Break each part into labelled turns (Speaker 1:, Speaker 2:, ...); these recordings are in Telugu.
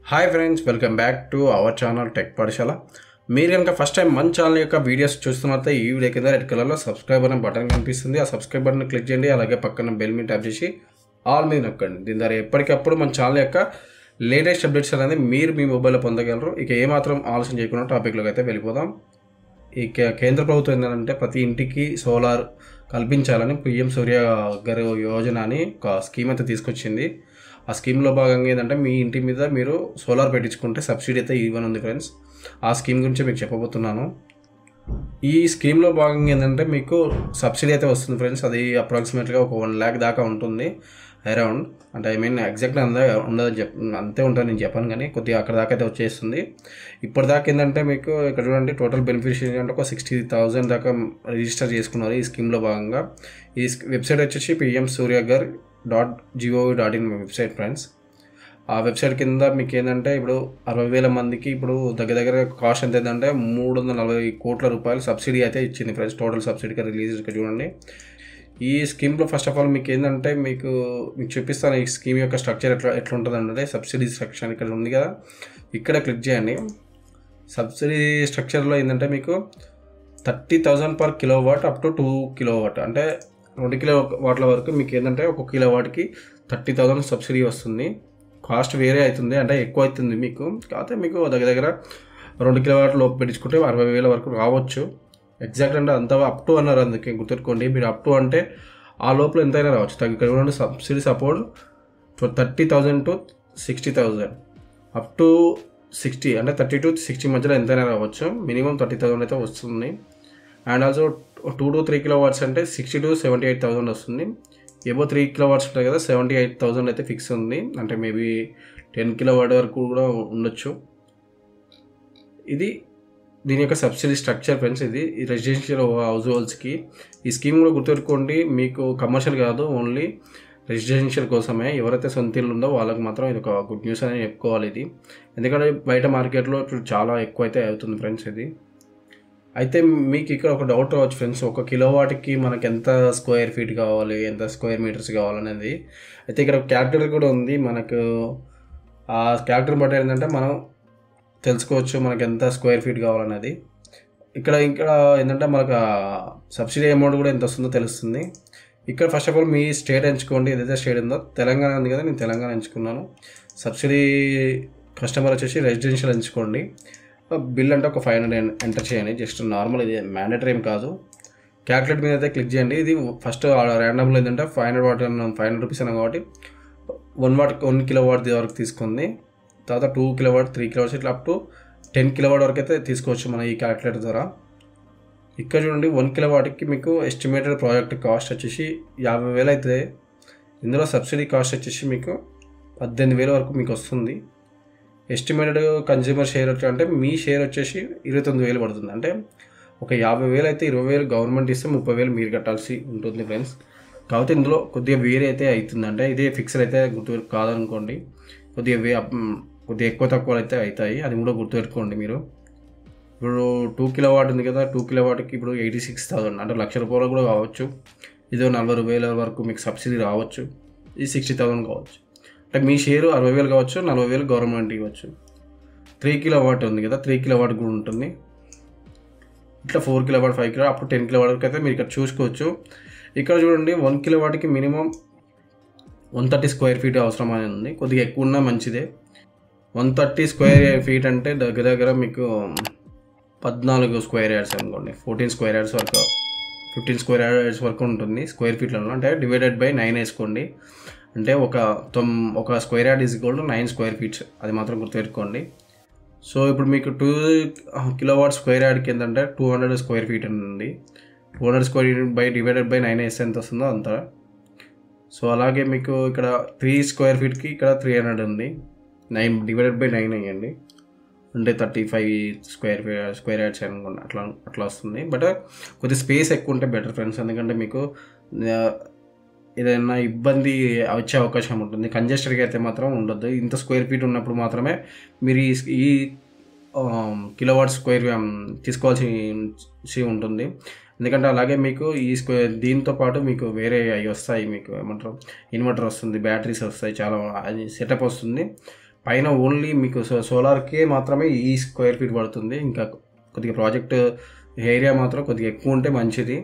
Speaker 1: Hi friends, welcome back to our channel tech పాఠశాల. మీరు కనుక ఫస్ట్ టైం మన ఛానల్ యొక్క వీడియోస్ చూస్తున్నట్లయితే ఈ వీడియో కింద రెడ్ కలర్లో సబ్స్క్రైబ్ అనే బటన్ కనిపిస్తుంది. ఆ సబ్స్క్రైబ్ బటన్ క్లిక్ చేయండి. అలాగే పక్కన బెల్ మీద ట్యాప్ చేసి ఆల్ మీద నొక్కండి. దీని ద్వారా ఎప్పటికప్పుడు మన ఛానల్ యొక్క లేటెస్ట్ అప్డేట్స్ అనేది మీరు మీ మొబైల్లో పొందగలరు. ఇక ఏమాత్రం ఆలోచన చేయకుండా టాపిక్లోకి అయితే వెళ్ళిపోదాం. ఇక కేంద్ర ప్రభుత్వం ఏంటంటే ప్రతి ఇంటికి సోలార్ కల్పించాలని పిఎం సూర్య గారి యోజన అని ఒక స్కీమ్ అయితే తీసుకొచ్చింది. ఆ స్కీమ్లో భాగంగా ఏంటంటే మీ ఇంటి మీద మీరు సోలార్ పెట్టించుకుంటే సబ్సిడీ అయితే ఇవ్వనుంది ఫ్రెండ్స్. ఆ స్కీమ్ గురించి మీకు చెప్పబోతున్నాను. ఈ స్కీమ్లో భాగంగా ఏంటంటే మీకు సబ్సిడీ అయితే వస్తుంది ఫ్రెండ్స్. అది అప్రాక్సిమేట్గా ఒక 1 lakh దాకా ఉంటుంది అరౌండ్. అంటే ఎగ్జాక్ట్గా ఉండదని అంతే ఉంటుంది నేను చెప్పాను, కానీ కొద్దిగా అక్కడ దాకా అయితే వచ్చేస్తుంది. ఇప్పటిదాకా ఏంటంటే మీకు ఇక్కడ చూడండి, టోటల్ బెనిఫిషియరీ అంటే ఒక 60,000 దాకా రిజిస్టర్ చేసుకున్నారు ఈ స్కీమ్లో భాగంగా. ఈ వెబ్సైట్ వచ్చేసి pmsuryagar.gov.in వెబ్సైట్ ఫ్రెండ్స్. ఆ వెబ్సైట్ కింద మీకు ఏంటంటే ఇప్పుడు 60,000 మందికి ఇప్పుడు దగ్గర కాస్ట్ ఎంత ఏంటంటే 340 కోట్ల రూపాయలు సబ్సిడీ అయితే ఇచ్చింది ఫ్రెండ్స్. టోటల్ సబ్సిడీగా రిలీజ్ ఇక్కడ చూడండి. ఈ స్కీమ్లో ఫస్ట్ ఆఫ్ ఆల్ మీకు ఏంటంటే మీకు చూపిస్తాను ఈ స్కీమ్ యొక్క స్ట్రక్చర్ ఎట్లా ఉంటుంది అంటే, సబ్సిడీ స్ట్రక్చర్ ఇక్కడ ఉంది కదా, ఇక్కడ క్లిక్ చేయండి. సబ్సిడీ స్ట్రక్చర్లో ఏంటంటే మీకు 30,000 per kilowatt up to 2 kilowatt, అంటే 2 kilowatt వరకు మీకు ఏంటంటే 1 kilowattకి 30,000 సబ్సిడీ వస్తుంది. కాస్ట్ వేరే అవుతుంది, అంటే ఎక్కువ అవుతుంది మీకు. కాకపోతే మీకు దగ్గర 2 kilowatt లోపు పెట్టించుకుంటే 60,000 వరకు రావచ్చు. ఎగ్జాక్ట్ అంటే అంత అప్ టు అన్నారు, అందుకే గుర్తుపెట్టుకోండి. మీరు అప్ టు అంటే ఆ లోపల ఎంతైనా రావచ్చు. ఇక్కడ subsidy support 30,000 to 60,000 up to 60, అంటే 30 to 60 మధ్యలో ఎంతైనా రావచ్చు. మినిమం 30,000 అయితే వస్తుంది. అండ్ ఆల్సో 2 to 3 kilowatts అంటే 60 to 78,000 వస్తుంది. ఏవో 3 kilowatts ఉంటాయి కదా, 78,000 అయితే ఫిక్స్ ఉంది. అంటే మేబీ 10 kilowatt వరకు కూడా ఉండొచ్చు. ఇది దీని యొక్క సబ్సిడీ స్ట్రక్చర్ ఫ్రెండ్స్. ఇది రెసిడెన్షియల్ హౌస్ హోల్డ్స్కి ఈ స్కీమ్ కూడా గుర్తుపెట్టుకోండి. మీకు కమర్షియల్ కాదు, ఓన్లీ రెసిడెన్షియల్ కోసమే. ఎవరైతే సొంత ఇల్లు ఉందో వాళ్ళకి మాత్రం ఇది ఒక గుడ్ న్యూస్ అని చెప్పుకోవాలి ఇది. ఎందుకంటే బయట మార్కెట్లో ఇప్పుడు చాలా ఎక్కువ అయితే అవుతుంది ఫ్రెండ్స్ ఇది. అయితే మీకు ఇక్కడ ఒక డౌట్ రావచ్చు ఫ్రెండ్స్, 1 kilowattకి మనకి ఎంత స్క్వేర్ ఫీట్ కావాలి, ఎంత స్క్వేర్ మీటర్స్ కావాలనేది. అయితే ఇక్కడ క్యాల్కులేటర్ కూడా ఉంది. మనకు ఆ క్యాల్కులేటర్ బట్టి ఏంటంటే మనం తెలుసుకోవచ్చు మనకు ఎంత స్క్వేర్ ఫీట్ కావాలనేది. ఇక్కడ ఏంటంటే మనకు సబ్సిడీ అమౌంట్ కూడా ఎంత వస్తుందో తెలుస్తుంది. ఇక్కడ first of all me state ఎంచుకోండి. ఏదైతే స్టేట్ ఉందో, తెలంగాణ ఉంది కదా, నేను తెలంగాణ ఎంచుకున్నాను. సబ్సిడీ కస్టమర్ వచ్చేసి రెసిడెన్షియల్ ఎంచుకోండి. బిల్ అంటే ఒక 500 ఎంటర్ చేయండి. జస్ట్ నార్మల్, ఇది మ్యాండేటరీ ఏం కాదు. క్యాల్కులేట్ మీద అయితే క్లిక్ చేయండి. ఇది ఫస్ట్ ర్యాండమ్లో ఏంటంటే 500 watt 500 రూపీస్ అన్నాం కాబట్టి 1 kilowatt వరకు తీసుకుంది. తర్వాత 2 kilowatt 3 kilowatts ఇట్లా అప్ టు 10 kilowatt వరకు అయితే తీసుకోవచ్చు మన ఈ క్యాల్కులేటర్ ద్వారా. ఇక్కడ చూడండి, 1 kilowattకి మీకు ఎస్టిమేటెడ్ ప్రాజెక్ట్ కాస్ట్ వచ్చేసి 50,000 అయితే. ఇందులో సబ్సిడీ కాస్ట్ వచ్చేసి మీకు 18,000 వరకు మీకు వస్తుంది. ఎస్టిమేటెడ్ కన్జ్యూమర్ షేర్ అంటే మీ షేర్ వచ్చేసి 29,000 పడుతుంది. అంటే ఒక 50,000 అయితే 20,000 గవర్నమెంట్ ఇస్తే 30,000 మీరు కట్టాల్సి ఉంటుంది ఫ్రెండ్స్. కాబట్టి ఇందులో కొద్దిగా వేరే అయితే అవుతుంది. అంటే ఇదే ఫిక్స్డ్ అయితే గుర్తు కాదనుకోండి, కొద్దిగా ఎక్కువ తక్కువ అయితే అవుతాయి. అది కూడా గుర్తుపెట్టుకోండి మీరు. ఇప్పుడు 2 kilowatt ఉంది కదా, 2 kilowattకి ఇప్పుడు 86,000, అంటే 1,00,000 రూపాయలు కూడా కావచ్చు. ఇదో 40,000 వరకు మీకు సబ్సిడీ రావచ్చు. ఇది 60,000 కావచ్చు. అంటే మీ షేరు 60,000 కావచ్చు, 40,000 గవర్నమెంట్ ఇవ్వచ్చు. 3 kilowatt ఉంది కదా, 3 kilowatt కూడా ఉంటుంది. ఇట్లా 4 kilowatt 5 kilowatt up to 10 kilowatt వరకు అయితే మీరు ఇక్కడ చూసుకోవచ్చు. ఇక్కడ చూడండి, 1 kilowattకి మినిమం 130 square feet అవసరం అని ఉంది. కొద్దిగా ఎక్కువ ఉన్నా మంచిదే. 130 square feet అంటే దగ్గర మీకు 14 square yards అనుకోండి, 14 square yards వరకు, 15 square yards వరకు ఉంటుంది స్క్వేర్ ఫీట్లలో. అంటే డివైడెడ్ బై 9 వేసుకోండి. అంటే ఒక square yard is equal to 9 square feet. అది మాత్రం గుర్తుపెట్టుకోండి. సో ఇప్పుడు మీకు 2 kilowatt స్క్వేర్ యార్డ్కి ఏంటంటే 200 square feet ఉంది. 200 square feet by divided by 9 వేస్తే ఎంత వస్తుందో అంత. సో అలాగే మీకు ఇక్కడ 3 square feetకి ఇక్కడ 300 ఉంది. 9 డివైడెడ్ బై 9 అయ్యండి, అంటే 35 square yards అనుకోండి. అట్లా వస్తుంది. బట్ కొద్దిగా స్పేస్ ఎక్కువ ఉంటే బెటర్ ఫ్రెండ్స్. ఎందుకంటే మీకు ఏదైనా ఇబ్బంది వచ్చే అవకాశం ఉంటుంది. కంజెస్టెడ్గా అయితే మాత్రం ఉండొద్దు. ఇంత స్క్వేర్ ఫీట్ ఉన్నప్పుడు మాత్రమే మీరు ఈ kilowatt స్క్వేర్ తీసుకోవాల్సి ఉంటుంది. ఎందుకంటే అలాగే మీకు ఈ దీంతో పాటు మీకు వేరే అవి వస్తాయి, మీకు ఏమంటారు ఇన్వర్టర్ వస్తుంది, బ్యాటరీస్ వస్తాయి, చాలా సెటప్ వస్తుంది. పైన ఓన్లీ మీకు సోలార్కే మాత్రమే ఈ స్క్వేర్ ఫీట్ పడుతుంది. ఇంకా కొద్దిగా ప్రాజెక్ట్ ఏరియా మాత్రం కొద్దిగా ఎక్కువ ఉంటే మంచిది.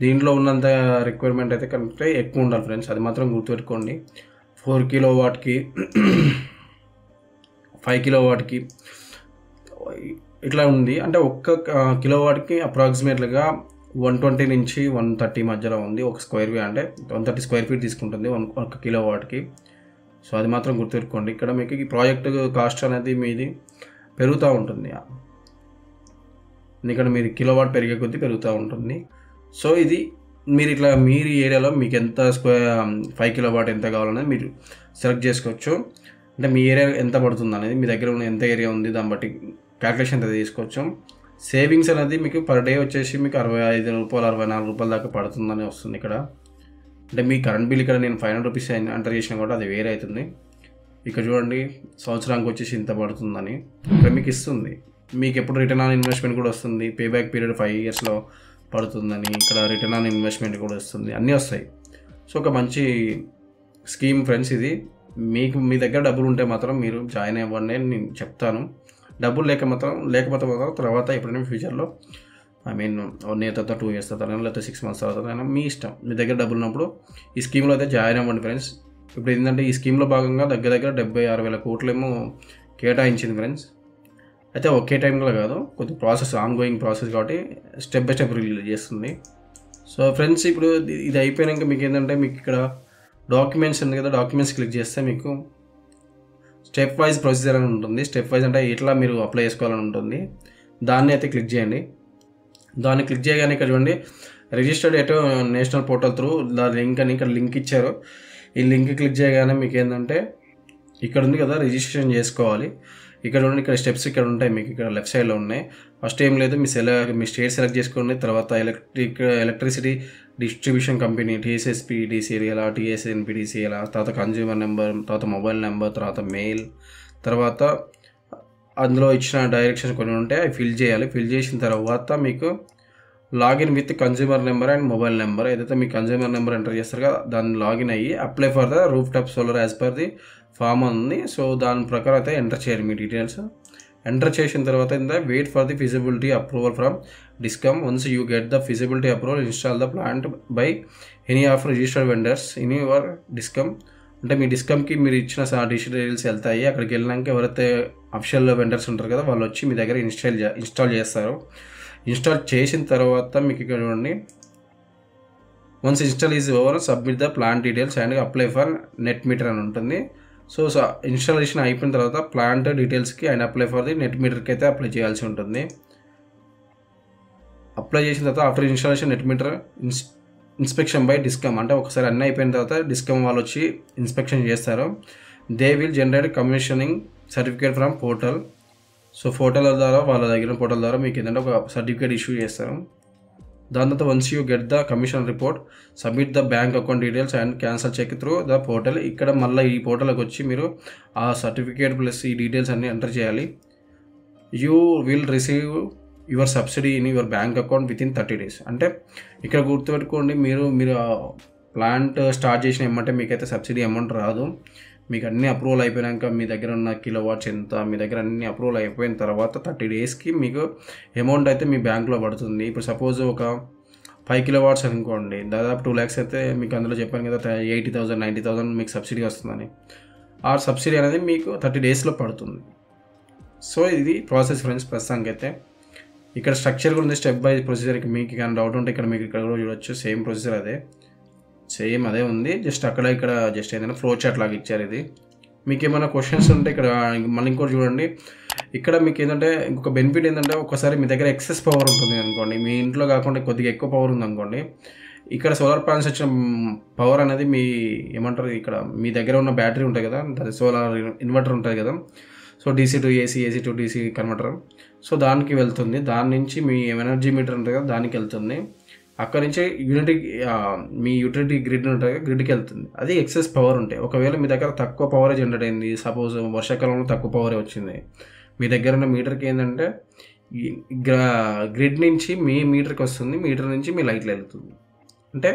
Speaker 1: దీంట్లో ఉన్నంత రిక్వైర్మెంట్ అయితే కంటే ఎక్కువ ఉండాలి ఫ్రెండ్స్, అది మాత్రం గుర్తుపెట్టుకోండి. 4 కిలోవాట్కి 5 కిలోవాట్కి ఇట్లా ఉంది. అంటే ఒక్క కిలోవాట్కి అప్రాక్సిమేట్లీగా 120 నుంచి 130 మధ్యలో ఉంది ఒక స్క్వేర్ ఫీట్. అంటే 130 స్క్వేర్ ఫీట్ తీసుకుంటుంది ఒక కిలోవాట్కి. సో అది మాత్రం గుర్తుపెట్టుకోండి. ఇక్కడ మీకు ఈ ప్రాజెక్ట్ కాస్ట్ అనేది మీది పెరుగుతూ ఉంటుంది, ఎందుకంటే మీరు కిలోవాట్ పెరిగే కొద్దీ పెరుగుతూ ఉంటుంది. సో ఇది మీరు ఇట్లా మీరు ఏరియాలో మీకు ఎంత 5 కిలోవాట్ ఎంత కావాలనేది మీరు సెలెక్ట్ చేసుకోవచ్చు. అంటే మీ ఏరియా ఎంత పడుతుంది అనేది, మీ దగ్గర ఉన్న ఎంత ఏరియా ఉంది దాన్ని బట్టి క్యాల్కులేషన్ అయితే తీసుకోవచ్చు. సేవింగ్స్ అనేది మీకు పర్ డే వచ్చేసి మీకు 65 రూపాయలు 64 రూపాయల దాకా పడుతుందని వస్తుంది ఇక్కడ. అంటే మీ కరెంట్ బిల్ ఇక్కడ నేను 500 రూపీస్ ఎంటర్ చేసినా కూడా అది వేరే అవుతుంది. ఇక్కడ చూడండి సంవత్సరానికి వచ్చేసి ఇంత పడుతుందని ఇక్కడ మీకు ఇస్తుంది. మీకు ఎప్పుడు రిటర్న్ ఆన్ ఇన్వెస్ట్మెంట్ కూడా వస్తుంది. పేబ్యాక్ పీరియడ్ 5 ఇయర్స్లో పడుతుందని ఇక్కడ రిటర్న్ ఆన్ ఇన్వెస్ట్మెంట్ కూడా వస్తుంది, అన్నీ వస్తాయి. సో ఒక మంచి స్కీమ్ ఫ్రెండ్స్ ఇది. మీకు మీ దగ్గర డబ్బులు ఉంటే మాత్రం మీరు జాయిన్ అవ్వండి అని నేను చెప్తాను. డబ్బులు లేకపోతే మాత్రం తర్వాత ఎప్పుడైనా ఫ్యూచర్లో ఐ మీన్ 1 ఇయర్ తర్వాత 2 ఇయర్స్ తర్వాత లేకపోతే 6 months తర్వాత మీ ఇష్టం. మీ దగ్గర డబ్బులు ఉన్నప్పుడు ఈ స్కీమ్లో అయితే జాయిన్ అవ్వండి ఫ్రెండ్స్. ఇప్పుడు ఏంటంటే ఈ స్కీమ్లో భాగంగా దగ్గర 76 వేల కోట్లేమో కేటాయించింది ఫ్రెండ్స్. అయితే ఒకే టైంలో కాదు, కొద్ది ప్రాసెస్ ఆన్గోయింగ్ ప్రాసెస్ కాబట్టి స్టెప్ బై స్టెప్ రిలీజ్ చేస్తుంది. సో ఫ్రెండ్స్ ఇప్పుడు ఇది అయిపోయాక మీకు ఏంటంటే మీకు ఇక్కడ డాక్యుమెంట్స్ ఉంది కదా, డాక్యుమెంట్స్ క్లిక్ చేస్తే మీకు స్టెప్ వైజ్ ప్రొసీజర్ అని ఉంటుంది. స్టెప్ వైజ్ అంటే ఎట్లా మీరు అప్లై చేసుకోవాలని ఉంటుంది. దాన్ని అయితే క్లిక్ చేయండి. దాన్ని క్లిక్ చేయగానే ఇక్కడ చూడండి registered at national portal through the link అని ఇక్కడ లింక్ ఇచ్చారు. ఈ లింక్ క్లిక్ చేయగానే మీకు ఏంటంటే ఇక్కడ ఉంది కదా రిజిస్ట్రేషన్ చేసుకోవాలి. ఇక్కడ చూడండి ఇక్కడ స్టెప్స్ ఇక్కడ ఉంటాయి, మీకు ఇక్కడ లెఫ్ట్ సైడ్లో ఉన్నాయి. ఫస్ట్ ఏం లేదు, మీ స్టేట్ సెలెక్ట్ చేసుకోండి. తర్వాత electricity distribution company TSSPDCL, TSNPDCL, తర్వాత కన్జ్యూమర్ నెంబర్, తర్వాత మొబైల్ నెంబర్, తర్వాత మెయిల్, తర్వాత అందులో ఇచ్చిన డైరెక్షన్స్ కొన్ని ఉంటాయి అవి ఫిల్ చేయాలి. ఫిల్ చేసిన తర్వాత మీకు login with consumer number and mobile number, ఏదైతే మీ కన్జ్యూమర్ నెంబర్ ఎంటర్ చేస్తారు కదా దాన్ని లాగిన్ అయ్యి apply for the roof top solar as per the form ఉంది. సో దాని ప్రకారం అయితే ఎంటర్ చేయాలి మీ డీటెయిల్స్. ఎంటర్ చేసిన తర్వాత wait for the feasibility approval from discom. Once you get the feasibility approval install the plant by any of registered vendors in your discom. అంటే మీ డిస్కమ్కి మీరు ఇచ్చిన డీటెయిల్స్ వెళ్తాయి. అక్కడికి వెళ్ళినాక ఎవరైతే అఫిషియల్ వెండర్స్ ఉంటారు కదా వాళ్ళు వచ్చి మీ దగ్గర ఇన్స్టాల్ చేస్తారు. ఇన్స్టాల్ చేసిన తర్వాత మీకు ఇక్కడ చూడండి once install is over submit the plant details and apply for net meter అని ఉంటుంది. సో ఇన్స్టాలేషన్ అయిపోయిన తర్వాత ప్లాంట్ డీటెయిల్స్కి and apply for the net మీటర్కి అయితే అప్లై చేయాల్సి ఉంటుంది. అప్లై చేసిన తర్వాత after installation net meter inspection by DISCOM, అంటే ఒకసారి అన్నీ అయిపోయిన తర్వాత డిస్కమ్ వాళ్ళు వచ్చి ఇన్స్పెక్షన్ చేస్తారు. They will generate commissioning certificate from portal. So portal ద్వారా వాళ్ళ దగ్గర పోర్టల్ ద్వారా మీకు ఏంటంటే ఒక సర్టిఫికేట్ ఇష్యూ చేస్తారు. దాని తర్వాత once you get the commission report submit the bank account details and cancel check through the portal. ఇక్కడ మళ్ళీ ఈ పోర్టల్కి వచ్చి మీరు ఆ సర్టిఫికేట్ ప్లస్ ఈ డీటెయిల్స్ అన్నీ ఎంటర్ చేయాలి. You will receive your subsidy in your bank account with in 30 days. అంటే ఇక్కడ గుర్తుపెట్టుకోండి, మీరు ప్లాంట్ స్టార్ట్ చేసిన ఏమంటే మీకైతే సబ్సిడీ అమౌంట్ రాదు. మీకు అన్నీ అప్రూవల్ అయిపోయాక మీ దగ్గర ఉన్న కిలోవాట్స్ ఎంత మీ దగ్గర అన్నీ అప్రూవల్ అయిపోయిన తర్వాత 30 daysకి మీకు అమౌంట్ అయితే మీ బ్యాంక్లో పడుతుంది. ఇప్పుడు సపోజ్ ఒక 5 కిలోవాట్స్ అనుకోండి, దాదాపు 2 lakhs అయితే మీకు అందులో చెప్పాను కదా 80,000 90,000 మీకు సబ్సిడీ వస్తుందని. ఆ సబ్సిడీ అనేది మీకు 30 daysలో పడుతుంది. సో ఇది ప్రాసెస్ ఫ్రెండ్స్. ప్రస్తుతానికి అయితే ఇక్కడ స్ట్రక్చర్ కూడా ఉంది, స్టెప్ బై ప్రొసీజర్కి. మీకు కానీ డౌట్ ఉంటే ఇక్కడ మీకు ఇక్కడ కూడా చూడొచ్చు, సేమ్ ప్రొసీజర్ అదే ఉంది. జస్ట్ ఇక్కడ జస్ట్ ఏదైనా ఫ్లో చార్ట్ లాగా ఇచ్చారు. ఇది మీకు ఏమైనా క్వశ్చన్స్ ఉంటే ఇక్కడ మళ్ళీ ఇంకోటి చూడండి. ఇక్కడ మీకు ఏంటంటే ఇంకొక బెనిఫిట్ ఏంటంటే ఒకసారి మీ దగ్గర ఎక్సెస్ పవర్ ఉంటుంది అనుకోండి, మీ ఇంట్లో కాకుండా కొద్దిగా ఎక్కువ పవర్ ఉంది అనుకోండి, ఇక్కడ సోలార్ ప్యానల్స్ వచ్చిన పవర్ అనేది మీ ఏమంటారు ఇక్కడ మీ దగ్గర ఉన్న బ్యాటరీ ఉంటుంది కదా, అది సోలార్ ఇన్వర్టర్ ఉంటుంది కదా, so DC to AC, AC to DC converter, so దానికి వెళ్తుంది. దాని నుంచి మీ ఎనర్జీ మీటర్ ఉంటుంది కదా దానికి వెళ్తుంది. అక్కడ నుంచి మీ యూటిలిటీ గ్రిడ్ ఉంటుంది కదా గ్రిడ్కి వెళ్తుంది. అది ఎక్సెస్ పవర్ ఉంటాయి. ఒకవేళ మీ దగ్గర తక్కువ పవరే జనరేట్ అయింది, సపోజ్ వర్షాకాలంలో తక్కువ పవరే వచ్చింది, మీ దగ్గర ఉన్న మీటర్కి ఏంటంటే గ్రిడ్ నుంచి మీ మీటర్కి వస్తుంది, మీటర్ నుంచి మీ లైట్లు వెళ్తుంది. అంటే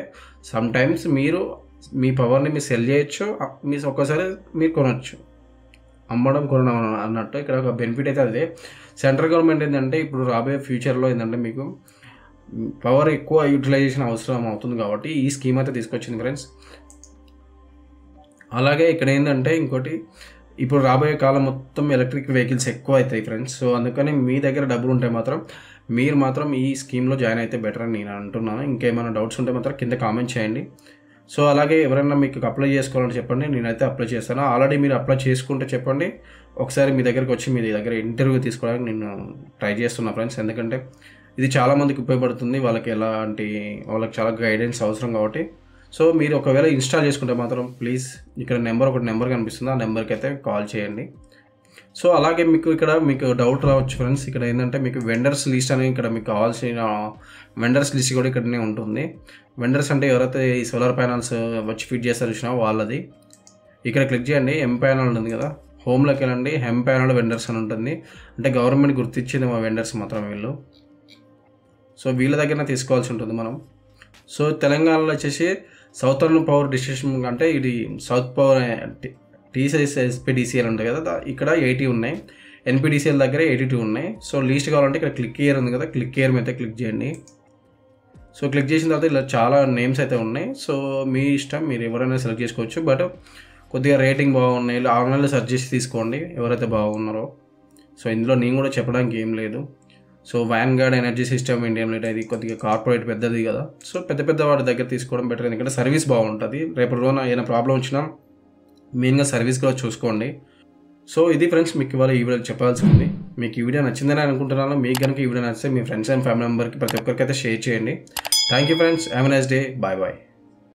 Speaker 1: సమ్ టైమ్స్ మీరు మీ పవర్ని మీరు సెల్ చేయొచ్చు, ఒక్కసారి మీరు కొనవచ్చు. అమ్మడం కొనడం అన్నట్టు ఇక్కడ ఒక బెనిఫిట్ అయితే అదే. సెంట్రల్ గవర్నమెంట్ ఏంటంటే ఇప్పుడు రాబోయే ఫ్యూచర్లో ఏంటంటే మీకు పవర్ ఎక్కువ యూటిలైజేషన్ అవసరం అవుతుంది కాబట్టి ఈ స్కీమ్ అయితే తీసుకొచ్చింది ఫ్రెండ్స్. అలాగే ఇక్కడ ఏంటంటే ఇంకోటి, ఇప్పుడు రాబోయే కాలం మొత్తం ఎలక్ట్రిక్ వెహికల్స్ ఎక్కువ అవుతాయి ఫ్రెండ్స్. సో అందుకని మీ దగ్గర డబ్బులు ఉంటే మాత్రం మీరు మాత్రం ఈ స్కీమ్లో జాయిన్ అయితే బెటర్ అని నేను అంటున్నాను. ఇంకేమైనా డౌట్స్ ఉంటే మాత్రం కింద కామెంట్ చేయండి. సో అలాగే ఎవరైనా మీకు అప్లై చేసుకోవాలని చెప్పండి, నేనైతే అప్లై చేస్తాను. ఆల్రెడీ మీరు అప్లై చేసుకుంటే చెప్పండి, ఒకసారి మీ దగ్గరికి వచ్చి మీ దగ్గర ఇంటర్వ్యూ తీసుకోవడానికి నేను ట్రై చేస్తున్నా ఫ్రెండ్స్. ఎందుకంటే ఇది చాలామందికి ఉపయోగపడుతుంది, వాళ్ళకి చాలా గైడెన్స్ అవసరం కాబట్టి. సో మీరు ఒకవేళ ఇన్స్టాల్ చేసుకుంటే మాత్రం ప్లీజ్ ఇక్కడ ఒకటి నెంబర్ కనిపిస్తుంది, ఆ నెంబర్కి అయితే కాల్ చేయండి. సో అలాగే మీకు డౌట్ రావచ్చు ఫ్రెండ్స్, ఇక్కడ ఏంటంటే మీకు వెండర్స్ లిస్ట్ అని ఇక్కడ మీకు కావాల్సిన వెండర్స్ లిస్ట్ కూడా ఇక్కడనే ఉంటుంది. వెండర్స్ అంటే ఎవరైతే ఈ సోలార్ ప్యానల్స్ వచ్చి ఫిట్ చేస్తారు చూసినా వాళ్ళది. ఇక్కడ క్లిక్ చేయండి, ఎం ప్యానల్ ఉంటుంది కదా, హోమ్లోకి వెళ్ళండి, ఎం ప్యానల్ వెండర్స్ అని ఉంటుంది. అంటే గవర్నమెంట్ గుర్తించింది మా వెండర్స్ మాత్రం వీళ్ళు. సో వీళ్ళ దగ్గర తీసుకోవాల్సి ఉంటుంది మనం. సో తెలంగాణలో వచ్చేసి సౌతర్న్ పవర్ డిస్ట్రిబ్యూషన్ అంటే ఇది సౌత్ పవర్ టీసీఎస్ ఎస్పీడీసీఎల్ ఉంటాయి కదా, ఇక్కడ 80 ఉన్నాయి. ఎన్పీడీసీఎల్ దగ్గర 82 ఉన్నాయి. సో లీస్ట్ కావాలంటే ఇక్కడ క్లిక్ హియర్ ఉంది కదా, క్లిక్ హియర్ మీద క్లిక్ చేయండి. సో క్లిక్ చేసిన తర్వాత ఇలా చాలా నేమ్స్ అయితే ఉన్నాయి. సో మీ ఇష్టం, మీరు ఎవరైనా సెలెక్ట్ చేసుకోవచ్చు. బట్ కొద్దిగా రేటింగ్ బాగున్నాయి, ఆన్లైన్లో సెర్చ్ చేసి తీసుకోండి ఎవరైతే బాగున్నారో. సో ఇందులో నేను కూడా చెప్పడానికి ఏం లేదు. So Vanguard energy system India limited, ఇది కొద్దిగా కార్పొరేట్ పెద్దది కదా. సో పెద్ద వాడి దగ్గర తీసుకోవడం బెటర్, ఎందుకంటే సర్వీస్ బాగుంటుంది. రేపు రోజున ఏదైనా ప్రాబ్లం వచ్చినా మెయిన్గా సర్వీస్ కూడా చూసుకోండి. సో ఇది ఫ్రెండ్స్ మీకు ఇవాళ ఈ వీడియో చెప్పాల్సింది. మీకు ఈ వీడియో నచ్చిందని అనుకుంటున్నాను. మీకు కనుక ఈ వీడియో నచ్చితే మీ ఫ్రెండ్స్ అండ్ ఫ్యామిలీ మెంబర్కి ప్రతి ఒక్కరికైతే షేర్ చేయండి. Thank you friends, have a nice day, bye bye.